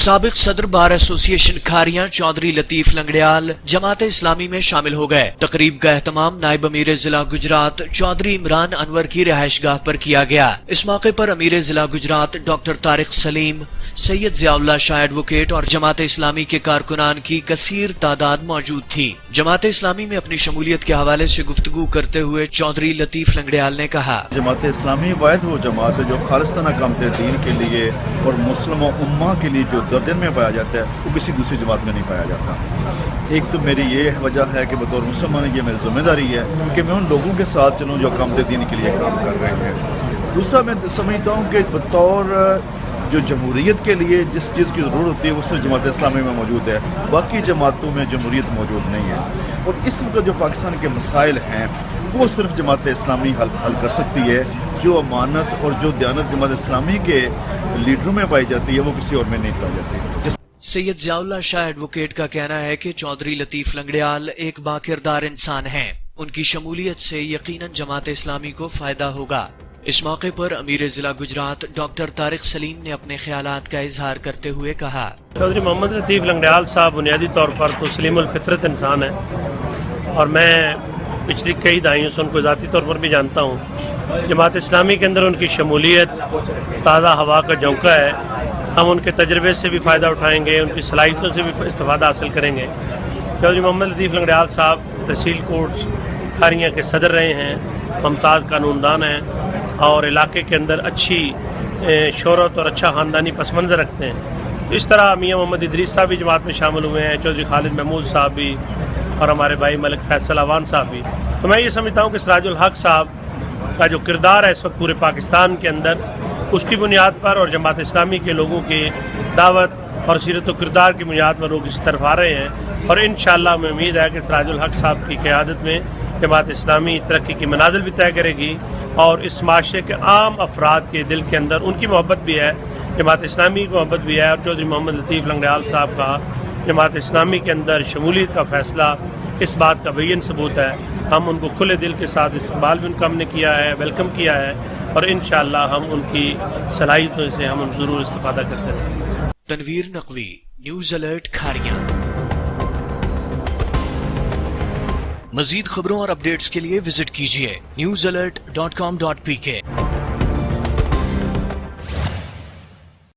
سابق صدر بار ایسوسی ایشن کھاریاں چودھری لطیف لنگڑیال جماعت اسلامی میں شامل ہو گئے۔ تقریب کا اہتمام نائب امیر ضلع گجرات چودھری عمران انور کی رہائش گاہ پر کیا گیا۔ اس موقع پر امیر ضلع گجرات ڈاکٹر طارق سلیم، سید ضیاء اللہ شاہ ایڈوکیٹ اور جماعت اسلامی کے کارکنان کی کثیر تعداد موجود تھی۔ جماعت اسلامی میں اپنی شمولیت کے حوالے سے گفتگو کرتے ہوئے چودھری لطیف لنگڑیال نے کہا، جماعت اسلامی واحد وہ جماعت ہے جو خالصتاً کامت دین کے لیے اور مسلم و امہ کے لیے جو درجن میں پایا جاتا ہے وہ کسی دوسری جماعت میں نہیں پایا جاتا۔ ایک تو میری یہ وجہ ہے کہ بطور مسلمان یہ میری ذمہ داری ہے کہ میں ان لوگوں کے ساتھ چلوں جو کامت دین کے لیے کام کر رہے ہیں۔ دوسرا میں سمجھتا ہوں کہ بطور جو جمہوریت کے لیے جس چیز کی ضرورت ہوتی ہے وہ صرف جماعت اسلامی میں موجود ہے، باقی جماعتوں میں جمہوریت موجود نہیں ہے۔ اور اس وقت جو پاکستان کے مسائل ہیں وہ صرف جماعت اسلامی حل کر سکتی ہے۔ جو امانت اور جو دیانت جماعت اسلامی کے لیڈروں میں پائی جاتی ہے وہ کسی اور میں نہیں پائی جاتی۔ سید ضیاء اللہ شاہ ایڈوکیٹ کا کہنا ہے کہ چودھری لطیف لنگڑیال ایک باکردار انسان ہیں، ان کی شمولیت سے یقیناً جماعت اسلامی کو فائدہ ہوگا۔ اس موقع پر امیر ضلع گجرات ڈاکٹر طارق سلیم نے اپنے خیالات کا اظہار کرتے ہوئے کہا، چودھری محمد لطیف لنگڑیال صاحب بنیادی طور پر تو سلیم الفطرت انسان ہیں اور میں پچھلی کئی دہائیوں سے ان کو ذاتی طور پر بھی جانتا ہوں۔ جماعت اسلامی کے اندر ان کی شمولیت تازہ ہوا کا جھونکا ہے۔ ہم ان کے تجربے سے بھی فائدہ اٹھائیں گے، ان کی صلاحیتوں سے بھی استفادہ حاصل کریں گے۔ چودھری محمد لطیف لنگڑیال صاحب تحصیل کوٹ کھاریاں کے صدر رہے ہیں، ممتاز قانون دان ہیں اور علاقے کے اندر اچھی شہرت اور اچھا خاندانی پس منظر رکھتے ہیں۔ اس طرح میاں محمد ادریس صاحب بھی جماعت میں شامل ہوئے ہیں، چودھری خالد محمود صاحب بھی اور ہمارے بھائی ملک فیصل اعوان صاحب بھی۔ تو میں یہ سمجھتا ہوں کہ سراج الحق صاحب کا جو کردار ہے اس وقت پورے پاکستان کے اندر، اس کی بنیاد پر اور جماعت اسلامی کے لوگوں کی دعوت اور سیرت و کردار کی بنیاد پر لوگ اس طرف آ رہے ہیں، اور انشاءاللہ ہمیں امید ہے کہ سراج الحق صاحب کی قیادت میں جماعت اسلامی ترقی کی منازل بھی طے کرے گی، اور اس معاشرے کے عام افراد کے دل کے اندر ان کی محبت بھی ہے، جماعت اسلامی کی محبت بھی ہے، اور چودھری محمد لطیف لنگڑیال صاحب کا جماعت اسلامی کے اندر شمولیت کا فیصلہ اس بات کا بین ثبوت ہے۔ ہم ان کو کھلے دل کے ساتھ استقبال بھی ان کا ہم نے کیا ہے، ویلکم کیا ہے، اور انشاءاللہ ہم ان کی صلاحیتوں سے ہم ضرور استفادہ کرتے رہیں گے۔ Tanveer Naqvi, news alert Kharian. مزید خبروں اور اپڈیٹس کے لیے وزٹ کیجیے newsalert.com.pk۔